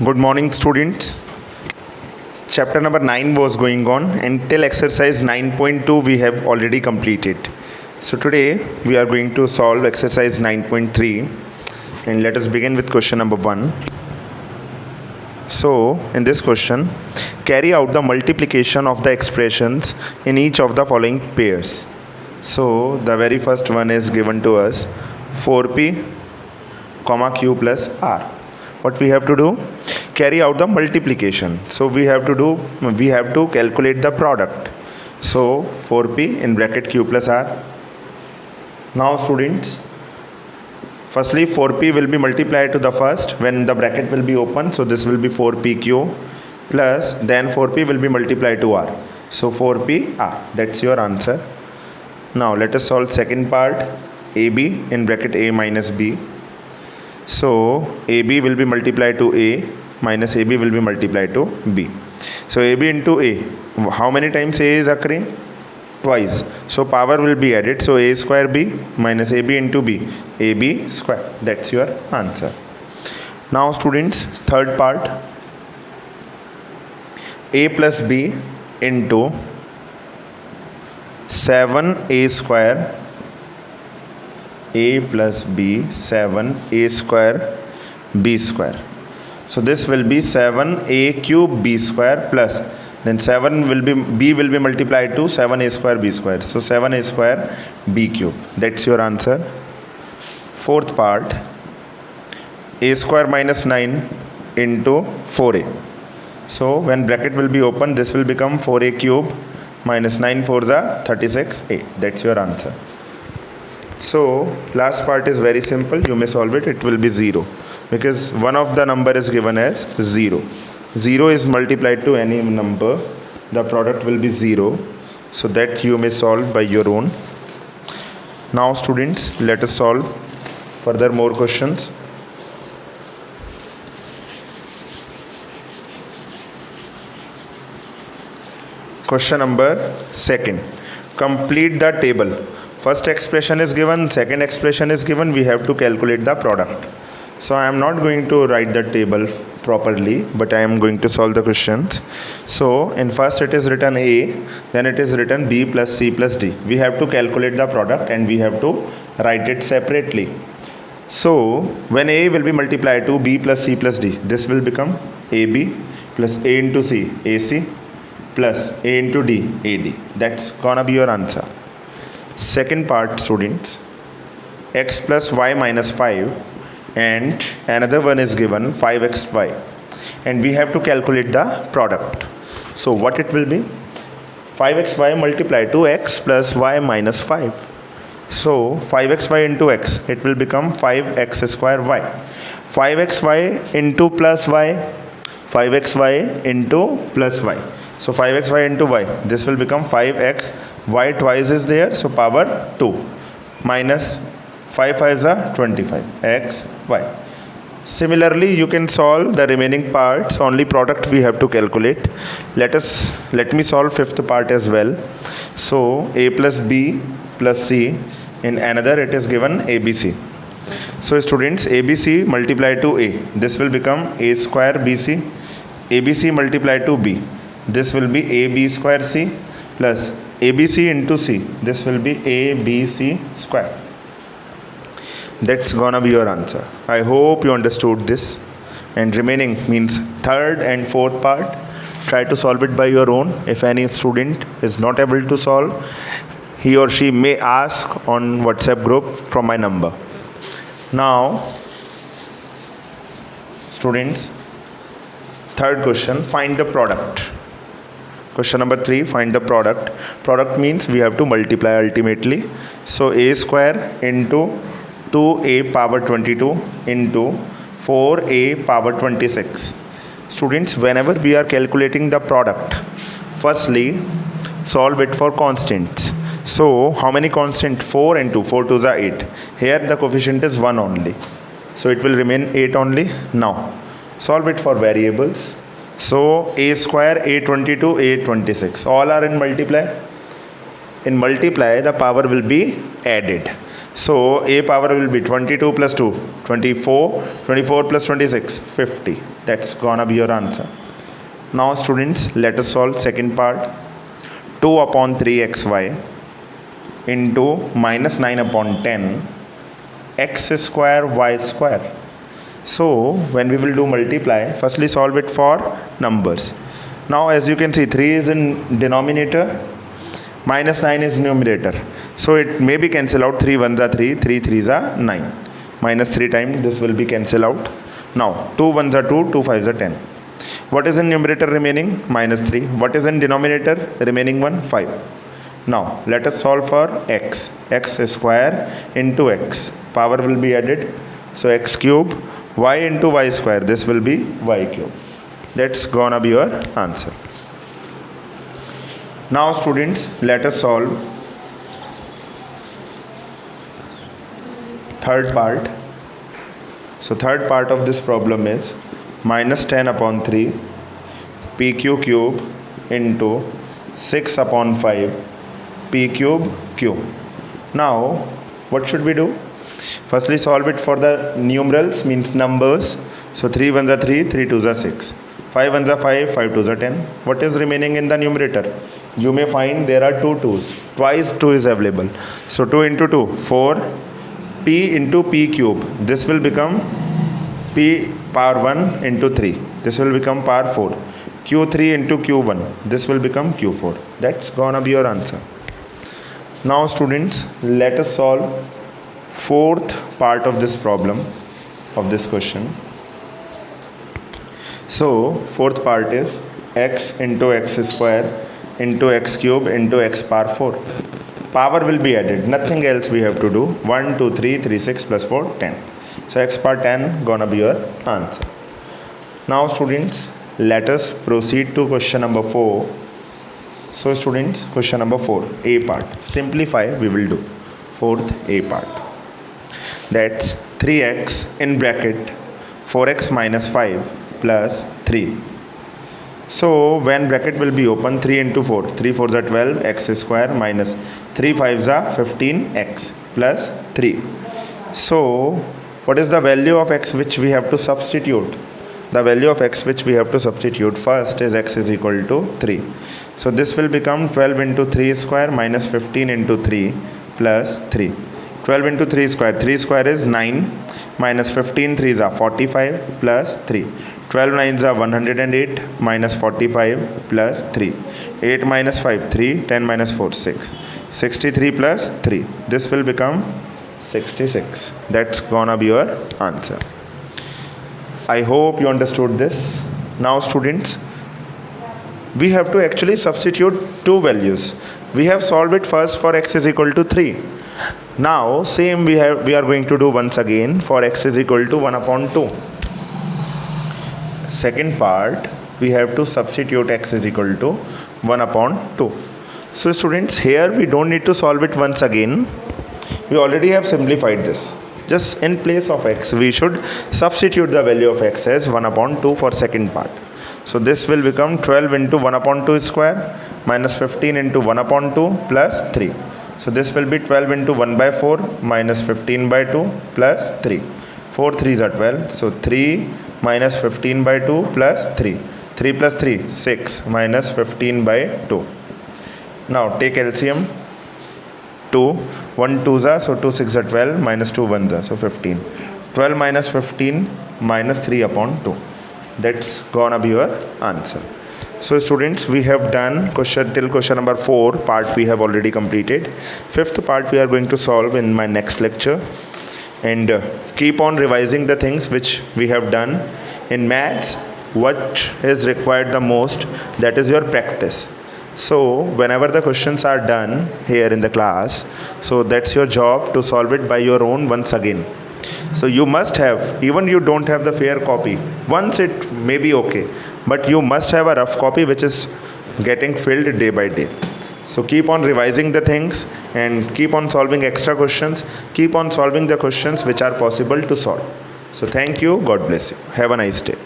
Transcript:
Good morning, students. Chapter number 9 was going on, and till exercise 9.2 we have already completed. So today we are going to solve exercise 9.3, and let us begin with question number 1. So in this question, carry out the multiplication of the expressions in each of the following pairs. So the very first one is given to us, 4p comma q plus r. What we have to do? Carry out the multiplication. So we have to calculate the product. So 4p in bracket q plus r. Now students, firstly 4p will be multiplied to the first when the bracket will be open. So this will be 4pq plus then 4p will be multiplied to r. So 4pr. That's your answer. Now let us solve second part, ab in bracket a minus b. So AB will be multiplied to A minus AB will be multiplied to B. So AB into A, how many times A is occurring? Twice. So power will be added. So A square B minus AB into B, AB square. That's your answer. Now students, third part, A plus B into 7A square, a plus b, 7a square b square. So this will be 7a cube b square plus then b will be multiplied to 7a square b square. So 7a square b cube. That's your answer. Fourth part, a square minus 9 into 4a. So when bracket will be open, this will become 4a cube minus 9 4s are 36a. That's your answer. So last part is very simple. You may solve it. It will be 0 because one of the number is given as 0. 0 is multiplied to any number. The product will be 0. So that you may solve by your own. Now students, let us solve further more questions. Question number 2. Complete the table. First expression is given, second expression is given, we have to calculate the product. So I am not going to write the table properly, but I am going to solve the questions. So in first it is written A, then it is written B plus C plus D. We have to calculate the product and we have to write it separately. So when A will be multiplied to B plus C plus D, this will become AB plus A into C, AC plus A into D, AD. That's gonna be your answer. Second part students, x plus y minus 5 and another one is given 5xy and we have to calculate the product. So what it will be? 5xy multiplied to x plus y minus 5. So 5xy into x, it will become 5x square y. 5xy into plus y, 5xy into plus y. So 5xy into y, this will become 5x, y twice is there, so power 2, minus 5 5s are 25, x, y. Similarly, you can solve the remaining parts, only product we have to calculate. Let me solve fifth part as well. So a plus b plus c, in another it is given abc. So students, abc multiplied to a, this will become a square bc, abc multiplied to b, this will be ab square c plus abc into c, this will be abc square. That's gonna be your answer. I hope you understood this. And remaining means third and fourth part, try to solve it by your own. If any student is not able to solve, he or she may ask on WhatsApp group from my number. Now students, third question, find the product. Question number 3, find the product. Product means we have to multiply ultimately. So a square into 2a power 22 into 4a power 26. Students, whenever we are calculating the product, firstly solve it for constants. So how many constant? 4 and 2, 4 2s are 8. Here the coefficient is 1 only. So it will remain 8 only. Now solve it for variables. So a square, a22, a26, all are in multiply. In multiply, the power will be added. So a power will be 22 plus 2, 24, 24 plus 26, 50. That's gonna be your answer. Now students, let us solve second part. 2 upon 3xy into minus 9 upon 10 x square y square. So when we will do multiply, firstly solve it for numbers. Now as you can see, 3 is in denominator, minus 9 is numerator. So it may be cancel out. 3 1s are 3, 3 3s are 9. Minus 3 times this will be cancel out. Now 2 1s are 2, 2 5s are 10. What is in numerator remaining? Minus 3. What is in denominator? Remaining 1, 5. Now let us solve for x. X square into x. Power will be added. So x cube, y into y square. This will be y cube. That's gonna be your answer. Now students, let us solve third part. So third part of this problem is minus 10 upon 3 pq cube into 6 upon 5 p cube q. Now what should we do? Firstly solve it for the numerals, means numbers. So 3 1s are 3, 3 2s are 6, 5 1s are 5, 5 2s are 10. What is remaining in the numerator? You may find there are 2 2s. Twice 2 is available. So 2 into 2, 4. P into p cube. This will become p power 1 into 3. This will become power 4. Q3 into Q1. This will become Q4. That's gonna be your answer. Now students, let us solve fourth part of this problem, of this question. So fourth part is x into x square into x cube into x power 4. Power will be added, nothing else we have to do. 1 2 3 3 6 plus 4 10. So x power 10 gonna be your answer. Now students, let us proceed to question number 4. So students, question number 4, a part. Simplify we will do. Fourth a part. That's 3x in bracket 4x minus 5 plus 3. So when bracket will be open, 3 into 4, 3 4s are 12, x square minus 3 5s are 15x plus 3. So what is the value of x which we have to substitute? The value of x which we have to substitute first is x is equal to 3. So this will become 12 into 3 square minus 15 into 3 plus 3. 12 into 3 square is 9 minus 15 3s are 45 plus 3. 12 9s are 108 minus 45 plus 3. 8 minus 5 3, 10 minus 4 6. 63 plus 3. This will become 66. That's gonna be your answer. I hope you understood this. Now students, we have to actually substitute two values. We have solved it first for x is equal to 3. Now same we are going to do once again for x is equal to 1 upon 2. Second part, we have to substitute x is equal to 1 upon 2. So students, here we don't need to solve it once again. We already have simplified this. Just in place of x, we should substitute the value of x as 1 upon 2 for second part. So this will become 12 into 1 upon 2 square minus 15 into 1 upon 2 plus 3. So this will be 12 into 1 by 4 minus 15 by 2 plus 3. 4 3s are 12. So 3 minus 15 by 2 plus 3. 3 plus 3, 6 minus 15 by 2. Now take LCM. 2, 1 2s are, so 2 6 are 12 minus 2 1s are, so 15. 12 minus 15 minus 3 upon 2. That's gonna be your answer. So students, we have done question till question number 4 part we have already completed. Fifth part we are going to solve in my next lecture. And keep on revising the things which we have done in maths. What is required the most, that is your practice. So whenever the questions are done here in the class, so that's your job to solve it by your own once again. So you must have, even you don't have the fair copy, once it may be okay, but you must have a rough copy which is getting filled day by day. So keep on revising the things and keep on solving extra questions. Keep on solving the questions which are possible to solve. So thank you. God bless you. Have a nice day.